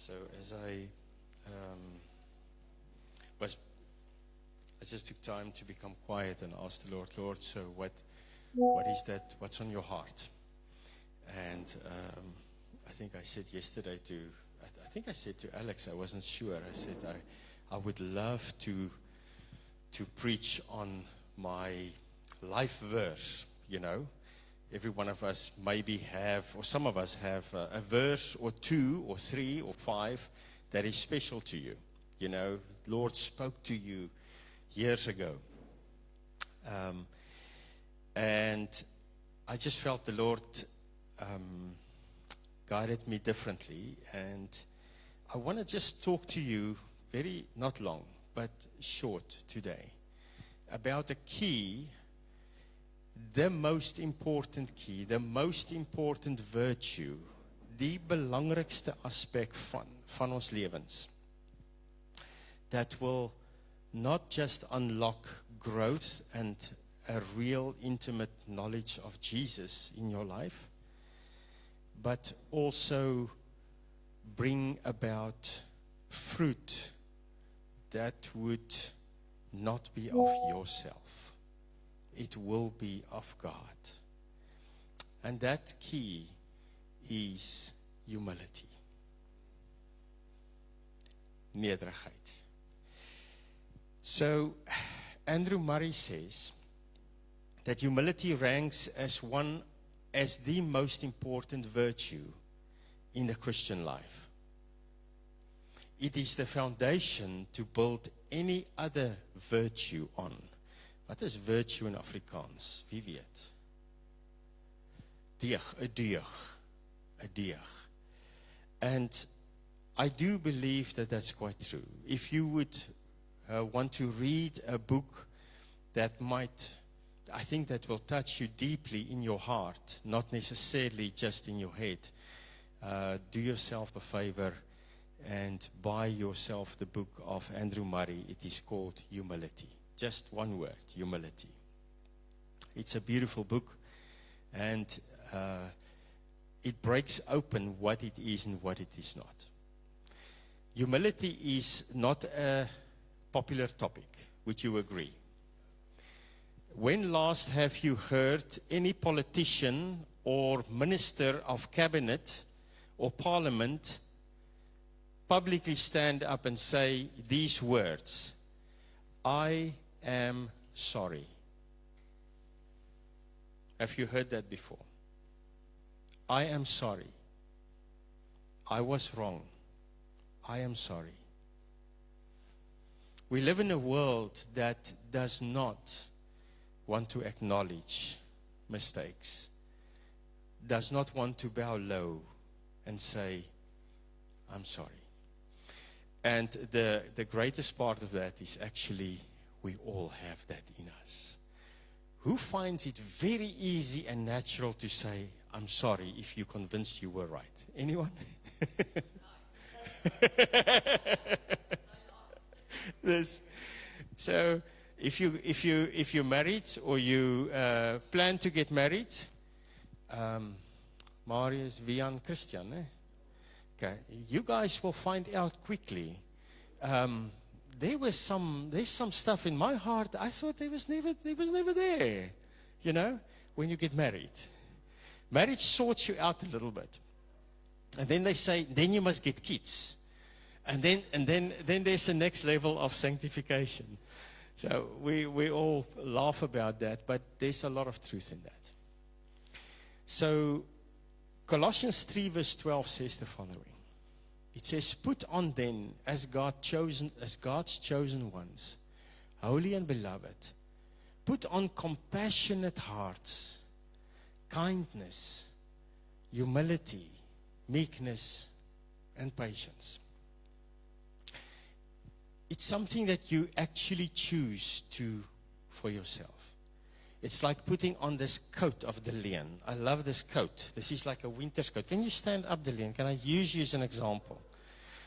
So as I just took time to become quiet and ask the Lord, so what is that? What's on your heart? And I think I said yesterday I think I said to Alex, I wasn't sure. I said I would love to preach on my life verse, you know. Every one of us maybe have, or some of us have a verse or two or three or five that is special to you. You know, the Lord spoke to you years ago. And I just felt the Lord guided me differently. And I want to just talk to you not long, but short today, about a key, the most important key, the most important virtue, die belangrikste aspek van ons lewens, that will not just unlock growth and a real intimate knowledge of Jesus in your life, but also bring about fruit that would not be of yourself. It will be of God. And that key is humility. Nederigheid. So, Andrew Murray says that humility ranks as the most important virtue in the Christian life. It is the foundation to build any other virtue on. Wat is virtue in Afrikaans? Wie weet? A deug. And I do believe that that's quite true. If you would want to read a book that I think that will touch you deeply in your heart, not necessarily just in your head, do yourself a favor and buy yourself the book of Andrew Murray. It is called Humility. Just one word, humility. It's a beautiful book, and it breaks open what it is and what it is not. Humility is not a popular topic. Would you agree? When last have you heard any politician or minister of cabinet or parliament publicly stand up and say these words, I am sorry? Have you heard that before? I am sorry. I was wrong. I am sorry. We live in a world that does not want to acknowledge mistakes, does not want to bow low and say, I'm sorry. And the greatest part of that is actually we all have that in us. Who finds it very easy and natural to say, I'm sorry, if you're convinced you were right? Anyone? So if you're married or you plan to get married, Marius, Vian, Christian, okay, you guys will find out quickly. There's some stuff in my heart. I thought there was never there. You know, when you get married, marriage sorts you out a little bit, and then they say, then you must get kids, and then there's the next level of sanctification. So we all laugh about that, but there's a lot of truth in that. So Colossians 3 verse 12 says the following. It says, put on then as God's chosen ones, holy and beloved, put on compassionate hearts, kindness, humility, meekness, and patience. It's something that you actually choose for yourself. It's like putting on this coat of Delian. I love this coat. This is like a winter's coat. Can you stand up, Delian? Can I use you as an example?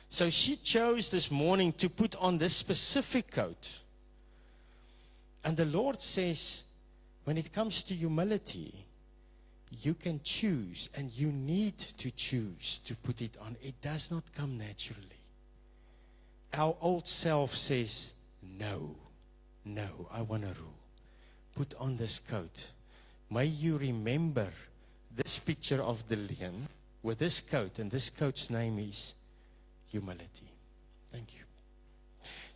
So she chose this morning to put on this specific coat. And the Lord says, when it comes to humility, you can choose, and you need to choose to put it on. It does not come naturally. Our old self says, no, I want to rule. Put on this coat. May you remember this picture of the lion with this coat, and this coat's name is humility. Thank you.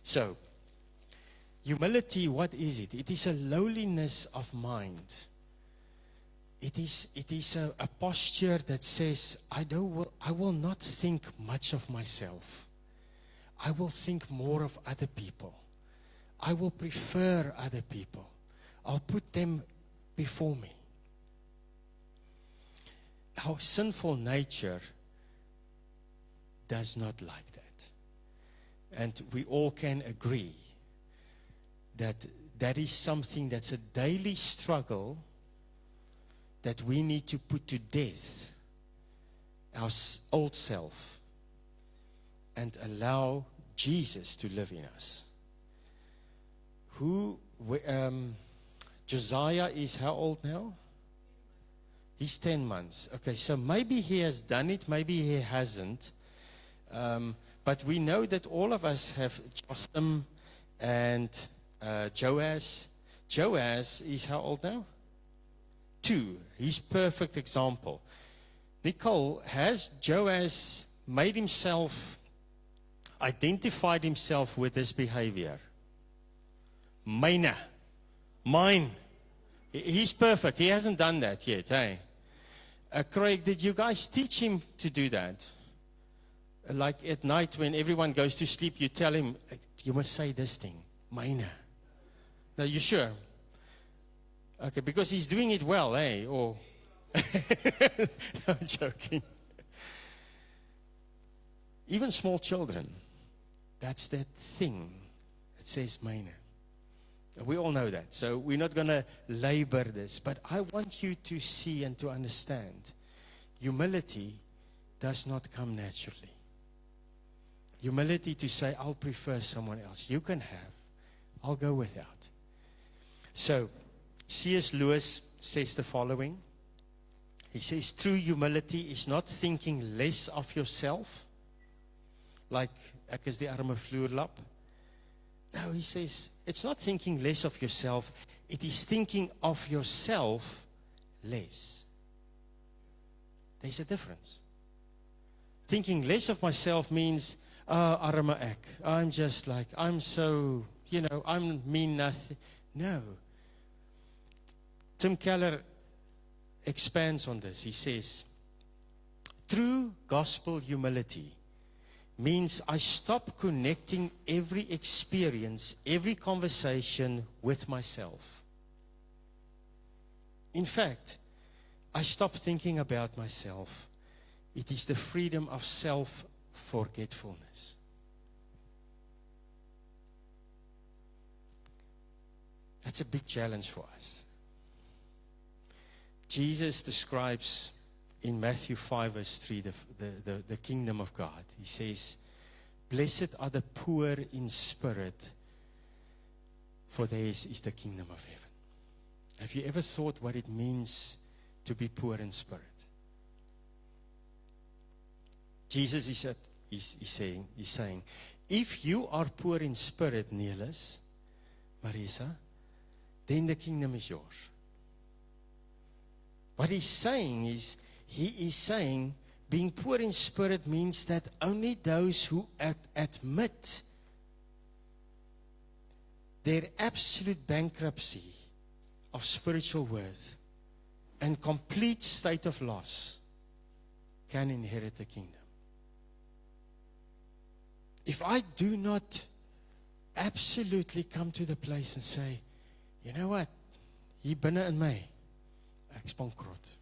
So, humility, what is it? It is a lowliness of mind. It is a posture that says, I will not think much of myself. I will think more of other people. I will prefer other people. I'll put them before me. Our sinful nature does not like that. And we all can agree that that is something that's a daily struggle that we need to put to death, our old self, and allow Jesus to live in us. Josiah is how old now? He's 10 months. Okay, so maybe he has done it, maybe he hasn't. But we know that all of us have Jotham and Joaz. Joaz is how old now? 2. He's perfect example. Nicole, has Joaz made himself, identified himself with this behavior? Mine. He's perfect. He hasn't done that yet, hey? Craig, did you guys teach him to do that? Like at night when everyone goes to sleep, you tell him, you must say this thing, mine. Now, you sure? Okay, because he's doing it well, eh? Or I'm joking. Even small children, that's that thing that says mine. We all know that, so we're not going to labor this. But I want you to see and to understand, humility does not come naturally. Humility to say, I'll prefer someone else. You can have. I'll go without. So, C.S. Lewis says the following. He says, true humility is not thinking less of yourself, like ek is die arme vloerlap. No, he says, it's not thinking less of yourself, it is thinking of yourself less. There's a difference. Thinking less of myself means, arme ek, I'm just like, I'm so, I'm mean nothing. No. Tim Keller expands on this. He says, true gospel humility means I stop connecting every experience, every conversation with myself. In fact, I stop thinking about myself. It is the freedom of self-forgetfulness. That's a big challenge for us. Jesus describes in Matthew 5 verse 3 the kingdom of God. He says, blessed are the poor in spirit, for theirs is the kingdom of heaven. Have you ever thought what it means to be poor in spirit? Jesus is saying, if you are poor in spirit, Niels, Marisa, then the kingdom is yours. What he's saying is, he is saying being poor in spirit means that only those who admit their absolute bankruptcy of spiritual worth and complete state of loss can inherit the kingdom. If I do not absolutely come to the place and say, you know what, hier binne in my, ek's bankrot.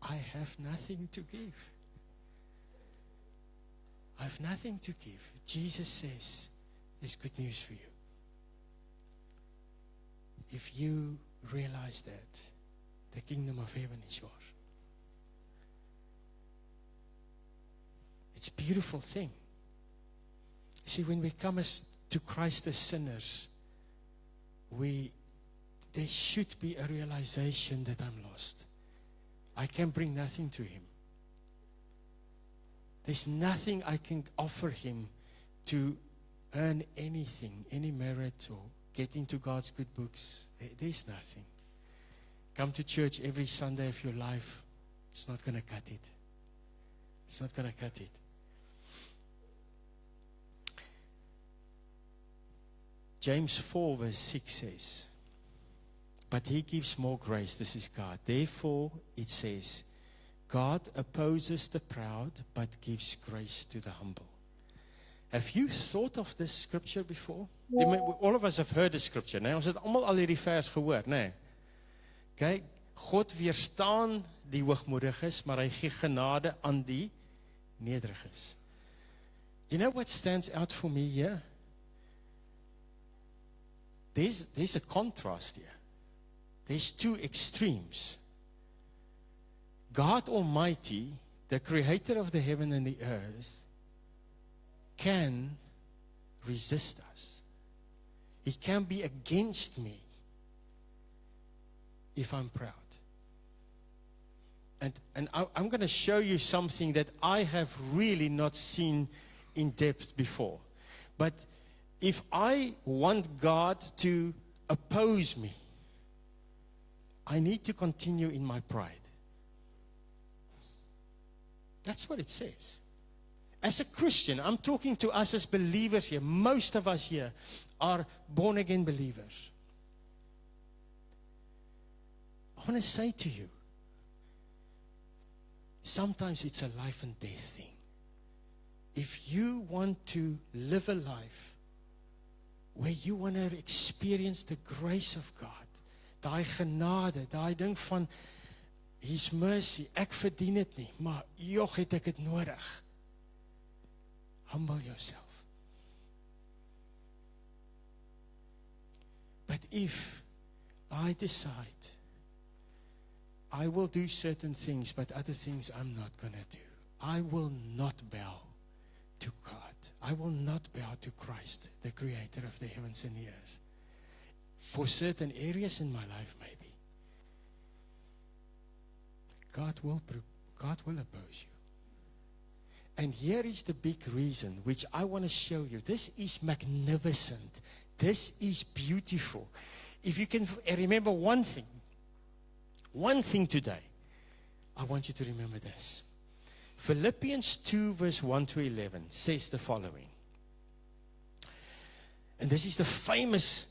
I have nothing to give. I have nothing to give. Jesus says, there's good news for you. If you realize that, the kingdom of heaven is yours. It's a beautiful thing. You see, when we come to Christ as sinners, we there should be a realization that I'm lost. I can bring nothing to Him. There's nothing I can offer Him to earn anything, any merit or get into God's good books. There's nothing. Come to church every Sunday of your life. It's not going to cut it. It's not going to cut it. James 4 verse 6 says, but He gives more grace. This is God. Therefore, it says, God opposes the proud, but gives grace to the humble. Have you thought of this scripture before? All of us have heard the scripture. Nee? Ons het almal al hierdie vers gehoor. Nee? Okay? God weerstaan die hoogmoediges, maar hy gee genade aan die nederiges. You know what stands out for me here? There's a contrast here. There's two extremes. God Almighty, the creator of the heaven and the earth, can resist us. He can be against me if I'm proud. And I'm going to show you something that I have really not seen in depth before. But if I want God to oppose me, I need to continue in my pride. That's what it says. As a Christian, I'm talking to us as believers here. Most of us here are born-again believers. I want to say to you, sometimes it's a life and death thing. If you want to live a life where you want to experience the grace of God, daai genade, daai ding van His mercy, ek verdien dit nie, maar jog het ek dit nodig. Humble yourself. But if I decide I will do certain things, but other things I'm not going to do, I will not bow to God. I will not bow to Christ, the creator of the heavens and the earth. For certain areas in my life, maybe. God will oppose you. And here is the big reason, which I want to show you. This is magnificent. This is beautiful. If you can remember one thing today, I want you to remember this. Philippians 2 verse 1 to 11 says the following. And this is the famous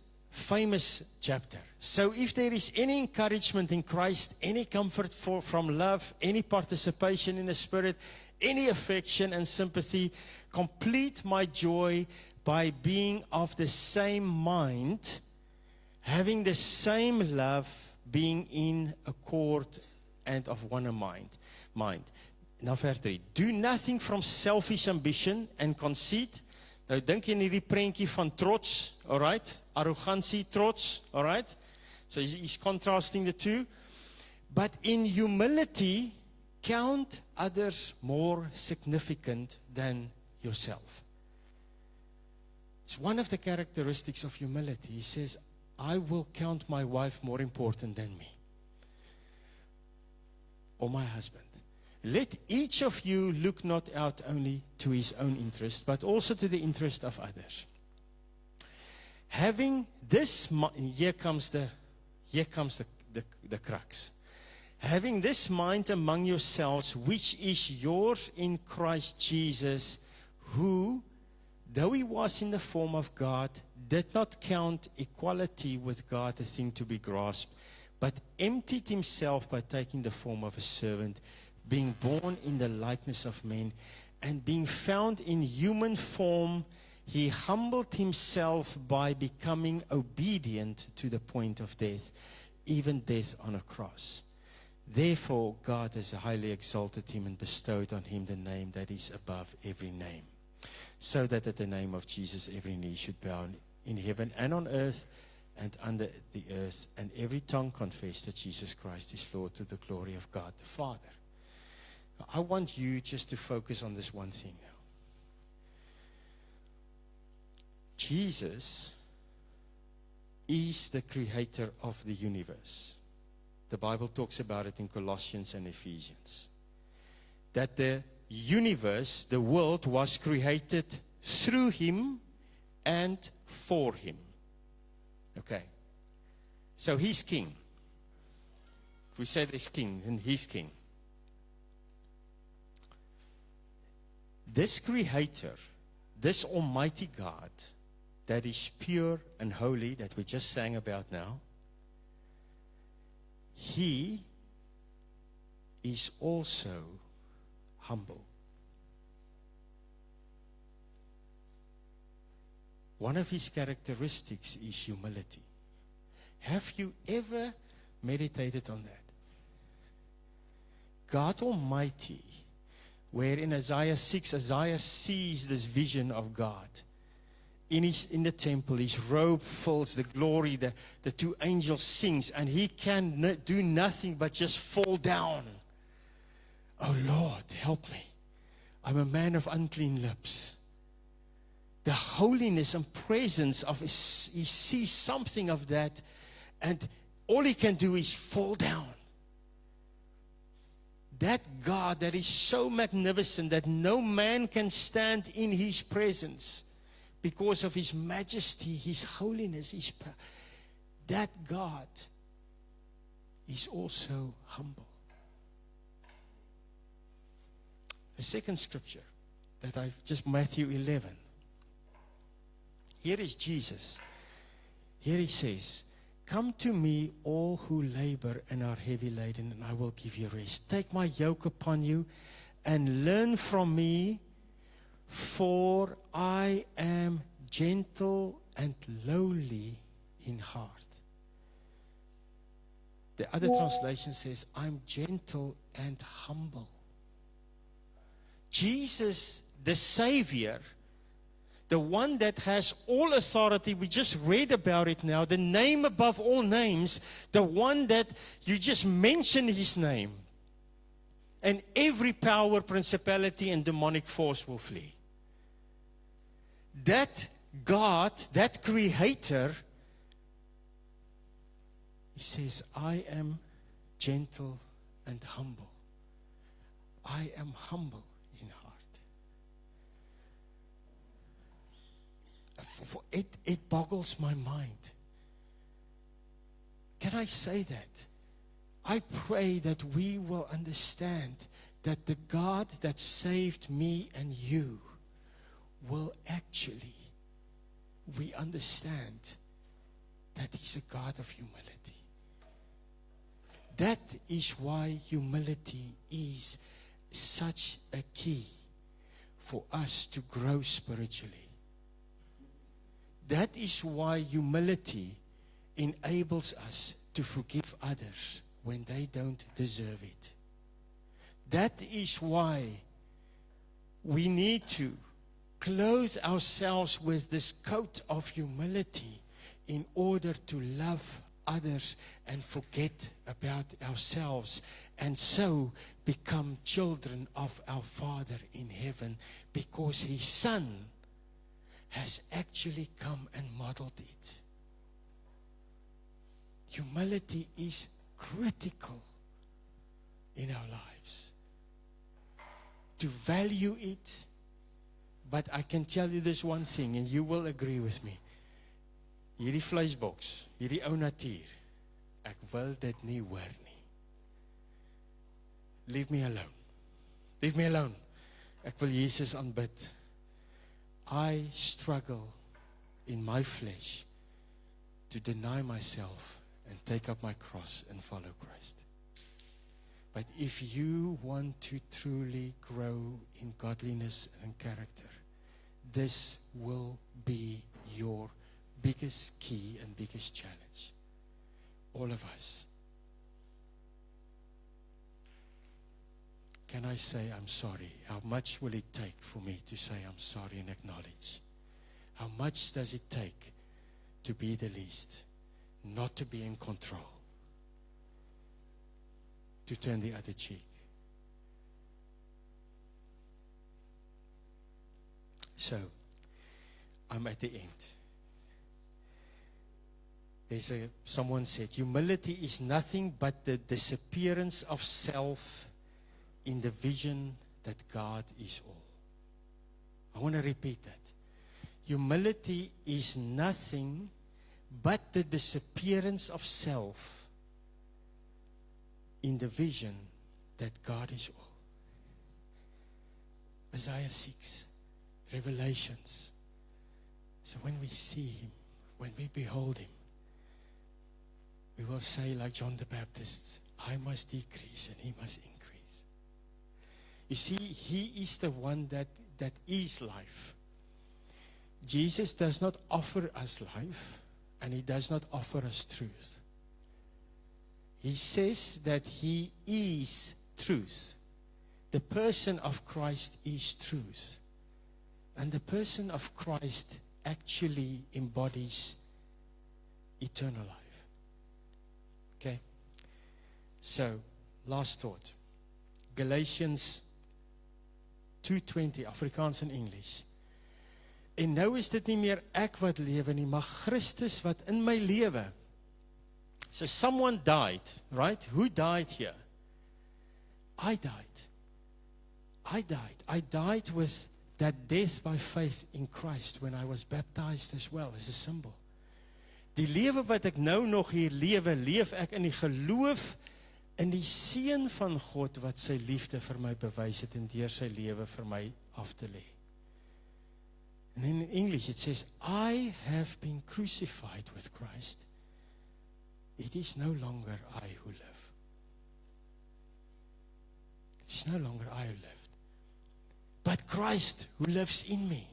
chapter. So if there is any encouragement in Christ, any comfort from love, any participation in the Spirit, any affection and sympathy, complete my joy by being of the same mind, having the same love, being in accord and of one mind. Now verse 3. Do nothing from selfish ambition and conceit. Nou dink jy in hierdie prentjie van trots, alright? Arrogantie, trots, alright? So he's contrasting the two. But in humility, count others more significant than yourself. It's one of the characteristics of humility. He says, I will count my wife more important than me. Or my husband. Let each of you look not out only to his own interest, but also to the interest of others. Having this, here comes the crux. Having this mind among yourselves, which is yours in Christ Jesus, who, though he was in the form of God, did not count equality with God a thing to be grasped, but emptied himself by taking the form of a servant, being born in the likeness of men, and being found in human form, he humbled himself by becoming obedient to the point of death, even death on a cross. Therefore, God has highly exalted him and bestowed on him the name that is above every name, so that at the name of Jesus every knee should bow in heaven and on earth and under the earth, and every tongue confess that Jesus Christ is Lord, to the glory of God the Father. I want you just to focus on this one thing now. Jesus is the creator of the universe. The Bible talks about it in Colossians and Ephesians. That the universe, the world, was created through Him and for Him. Okay. So He's King. If we say there's King, then He's King. This Creator, this Almighty God, that is pure and holy, that we just sang about now, He is also humble. One of His characteristics is humility. Have you ever meditated on that? God Almighty, where in Isaiah 6, Isaiah sees this vision of God. In the temple, His robe fills the glory, the two angels sings, and He can do nothing but just fall down. Oh Lord, help me. I'm a man of unclean lips. The holiness and presence of He sees something of that, and all He can do is fall down. That God that is so magnificent that no man can stand in His presence because of His majesty, His holiness, His power. That God is also humble. The second scripture that I've just, Matthew 11. Here is Jesus. Here He says, "Come to me, all who labor and are heavy laden, and I will give you rest. Take my yoke upon you and learn from me, for I am gentle and lowly in heart." The other translation says, "I'm gentle and humble." Jesus, the Savior, the one that has all authority, we just read about it now, the name above all names, the one that you just mention His name, and every power, principality, and demonic force will flee. That God, that Creator, He says, "I am gentle and humble." I am humble in heart. It boggles my mind. Can I say that? I pray that we will understand that the God that saved me and you will actually, we understand that He's a God of humility. That is why humility is such a key for us to grow spiritually. That is why humility enables us to forgive others when they don't deserve it. That is why we need to clothe ourselves with this coat of humility in order to love others and forget about ourselves, and so become children of our Father in heaven, because His Son has actually come and modeled it. Humility is critical in our lives. To value it, but I can tell you this one thing, and you will agree with me. Hierdie vleisboks, hierdie ou natuur, ek wil dit nie hoor nie. Leave me alone. Leave me alone. Ek wil Jesus aanbid. I struggle in my flesh to deny myself and take up my cross and follow Christ. But if you want to truly grow in godliness and character, this will be your biggest key and biggest challenge. All of us. Can I say I'm sorry? How much will it take for me to say I'm sorry and acknowledge? How much does it take to be the least, not to be in control, to turn the other cheek? So, I'm at the end. Someone said, humility is nothing but the disappearance of self in the vision that God is all. I want to repeat that. Humility is nothing but the disappearance of self in the vision that God is all. Isaiah 6, Revelations. So when we see Him, when we behold Him, we will say like John the Baptist, I must decrease and He must increase. You see, He is the one that is life. Jesus does not offer us life, and He does not offer us truth. He says that He is truth. The person of Christ is truth. And the person of Christ actually embodies eternal life. Okay? So, last thought. Galatians 2:20, Afrikaans en Engels. En nou is dit nie meer ek wat lewe nie, maar Christus wat in my lewe. So someone died, right? Who died here? I died. I died with that death by faith in Christ when I was baptized as well as a symbol. Die lewe wat ek nou nog hier lewe, leef ek in die geloof in die seun van God wat sy liefde vir my bewys het en deur sy lewe vir my af te lê. And in English it says, I have been crucified with Christ. It is no longer I who live. It is no longer I who live, but Christ who lives in me.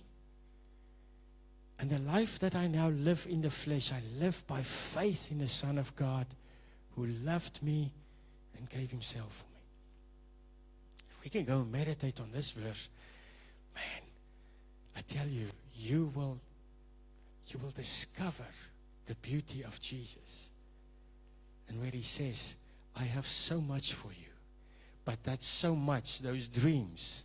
And the life that I now live in the flesh, I live by faith in the Son of God who loved me and gave Himself for me. If we can go and meditate on this verse, man, I tell you, you will discover the beauty of Jesus. And where He says, I have so much for you, but that so much, those dreams,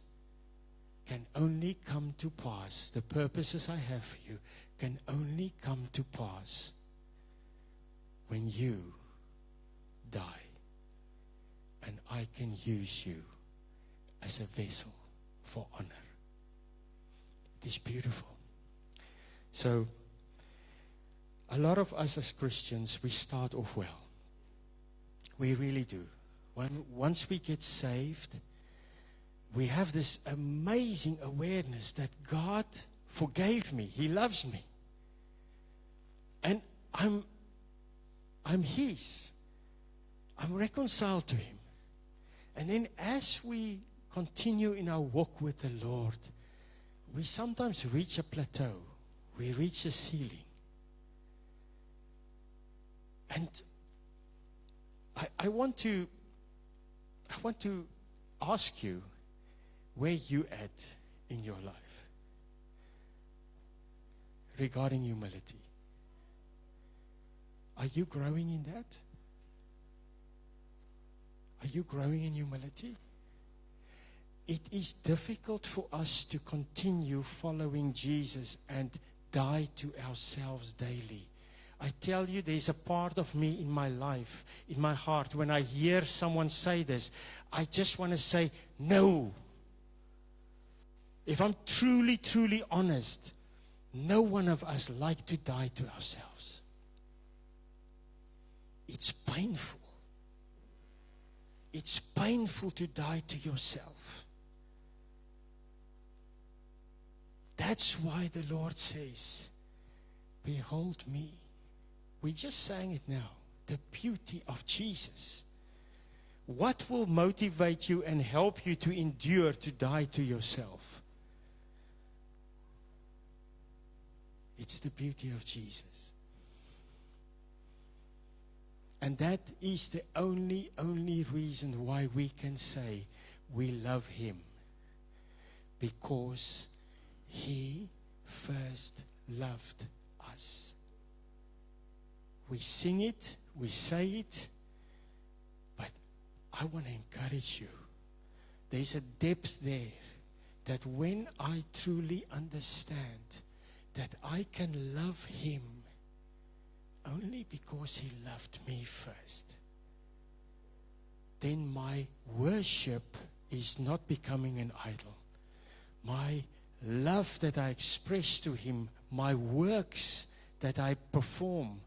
can only come to pass. The purposes I have for you can only come to pass when you die. And I can use you as a vessel for honor. It is beautiful. So, a lot of us as Christians, we start off well. We really do. Once we get saved, we have this amazing awareness that God forgave me. He loves me. And I'm His. I'm reconciled to Him. And then as we continue in our walk with the Lord, we sometimes reach a plateau. We reach a ceiling. And I want to ask you where you at in your life regarding humility. Are you growing in that? Are you growing in humility? It is difficult for us to continue following Jesus and die to ourselves daily. I tell you, there's a part of me in my life, in my heart, when I hear someone say this, I just want to say, no. If I'm truly, truly honest, no one of us like to die to ourselves. It's painful. It's painful to die to yourself. That's why the Lord says, behold me. We just sang it now. The beauty of Jesus. What will motivate you and help you to endure to die to yourself? It's the beauty of Jesus. And that is the only reason why we can say we love Him. Because He first loved us. We sing it, we say it, but I want to encourage you. There's a depth there that when I truly understand that I can love Him only because He loved me first, then my worship is not becoming an idol. My love that I express to Him, my works that I perform,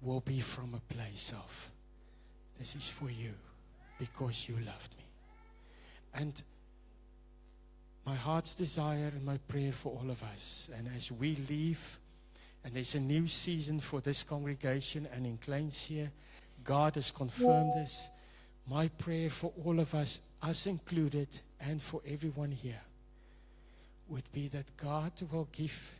will be from a place of, this is for you, because you loved me. And my heart's desire and my prayer for all of us, and as we leave, and there's a new season for this congregation and in Kleinseer, God has confirmed this. My prayer for all of us included, and for everyone here, would be that God will give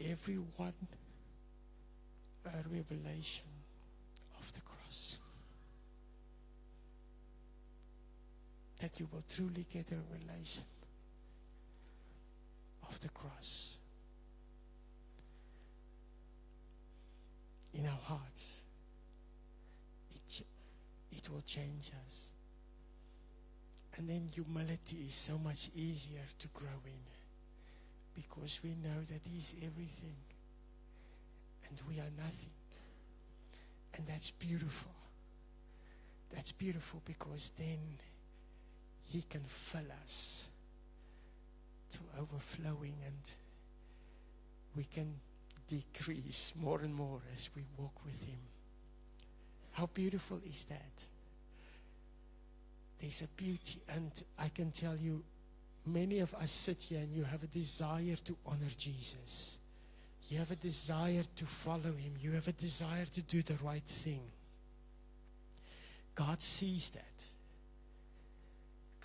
everyone a revelation of the cross. That you will truly get a revelation of the cross in our hearts. It will change us. And then humility is so much easier to grow in, because we know that He's everything and we are nothing. And that's beautiful. That's beautiful, because then He can fill us to overflowing, and we can decrease more and more as we walk with Him. How beautiful is that? There's a beauty, and I can tell you, many of us sit here and you have a desire to honor Jesus. You have a desire to follow Him. You have a desire to do the right thing. God sees that.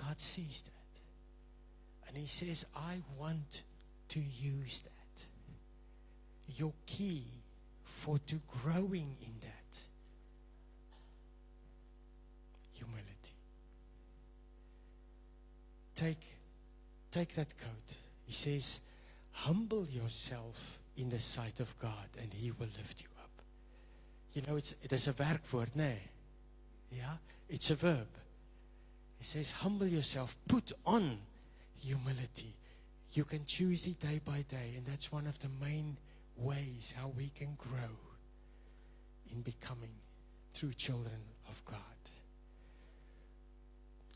God sees that. And He says, I want to use that. Your key to growing in that, humility. Take that coat. He says, humble yourself in the sight of God, and He will lift you up. You know, it is a werkwoord, nee? Yeah? It's a verb. He says, humble yourself, put on humility. You can choose it day by day, and that's one of the main ways how we can grow in becoming true children of God.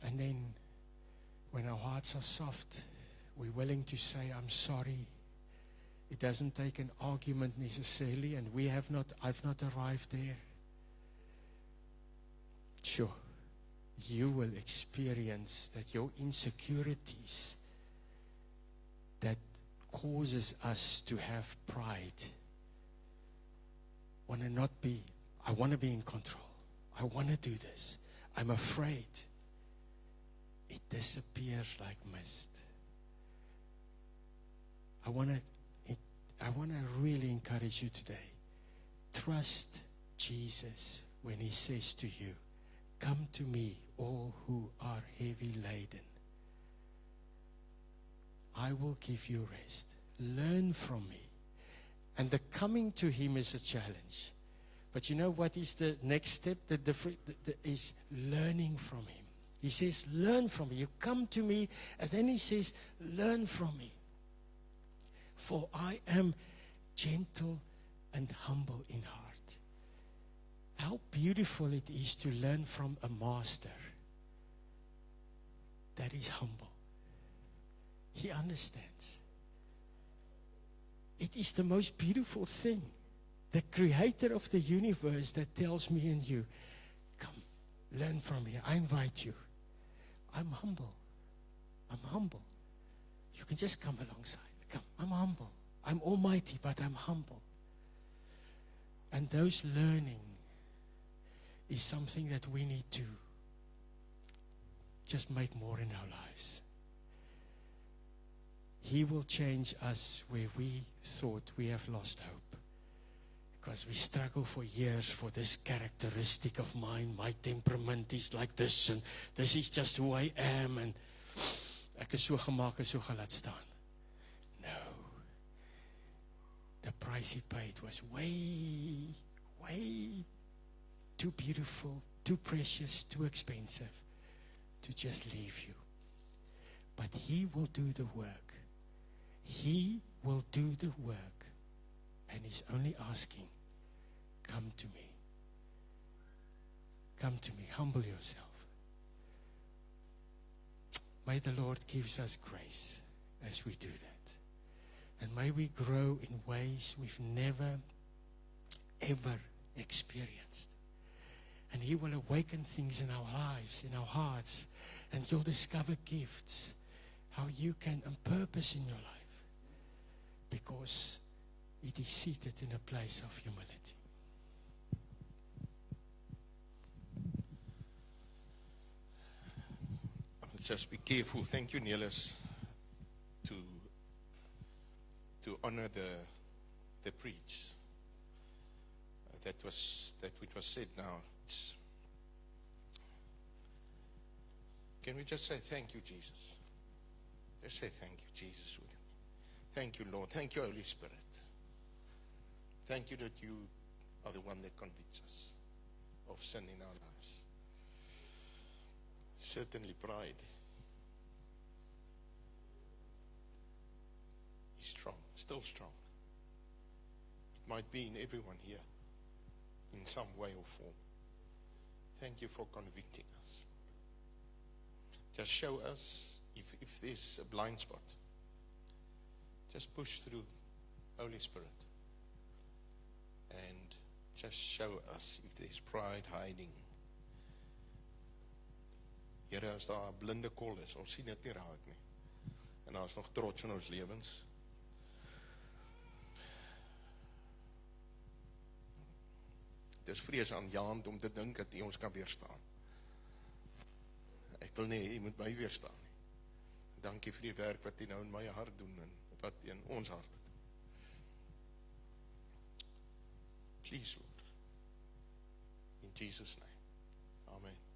And then, when our hearts are soft, we're willing to say, I'm sorry. It doesn't take an argument necessarily, and I've not arrived there. Sure, you will experience that your insecurities that causes us to have pride. I want to be in control. I want to do this. I'm afraid. It disappears like mist. I want to really encourage you today. Trust Jesus when He says to you, come to me, all who are heavy laden. I will give you rest. Learn from me. And the coming to Him is a challenge. But you know what is the next step? Is learning from Him. He says, learn from me. You come to me, and then He says, learn from me. For I am gentle and humble in heart. How beautiful it is to learn from a master that is humble. He understands. It is the most beautiful thing. The creator of the universe that tells me and you, come, learn from me. I invite you. I'm humble. I'm humble. You can just come alongside. Come, I'm humble. I'm almighty, but I'm humble. And those learning is something that we need to just make more in our lives. He will change us where we thought we have lost hope. Because we struggle for years for this characteristic of mine. My temperament is like this, and this is just who I am, and ek is so gemaak en so gelaat staan. No. The price He paid was way, way too beautiful, too precious, too expensive to just leave you. But He will do the work. He will do the work, and He's only asking, come to me. Come to me. Humble yourself. May the Lord give us grace as we do that. And may we grow in ways we've never, ever experienced. And He will awaken things in our lives, in our hearts. And you'll discover gifts, how you can and purpose in your life. Because it is seated in a place of humility. Just be careful. Thank you, Neelis, to honor the preach. That which was said now. Can we just say thank you, Jesus? Just say thank you, Jesus, with me. Thank you, Lord. Thank you, Holy Spirit. Thank you that you are the one that convicts us of sin in our lives. Certainly pride is strong, still strong. It might be in everyone here in some way or form. Thank you for convicting us. Just show us if there's a blind spot. Just push through, Holy Spirit, and just show us if there's pride hiding. Here, as daar 'n blinde kol is, ons sien dit nie raak nie. En daar is nog trots in ons lewens. Dit is vreesaanjaend om te dink dat U ons kan weerstaan. Ek wil nie, U moet my weerstaan nie. Dankie vir die werk wat U nou in my hart doen en wat U in ons hart doen. Please, Lord. In Jesus' name. Amen.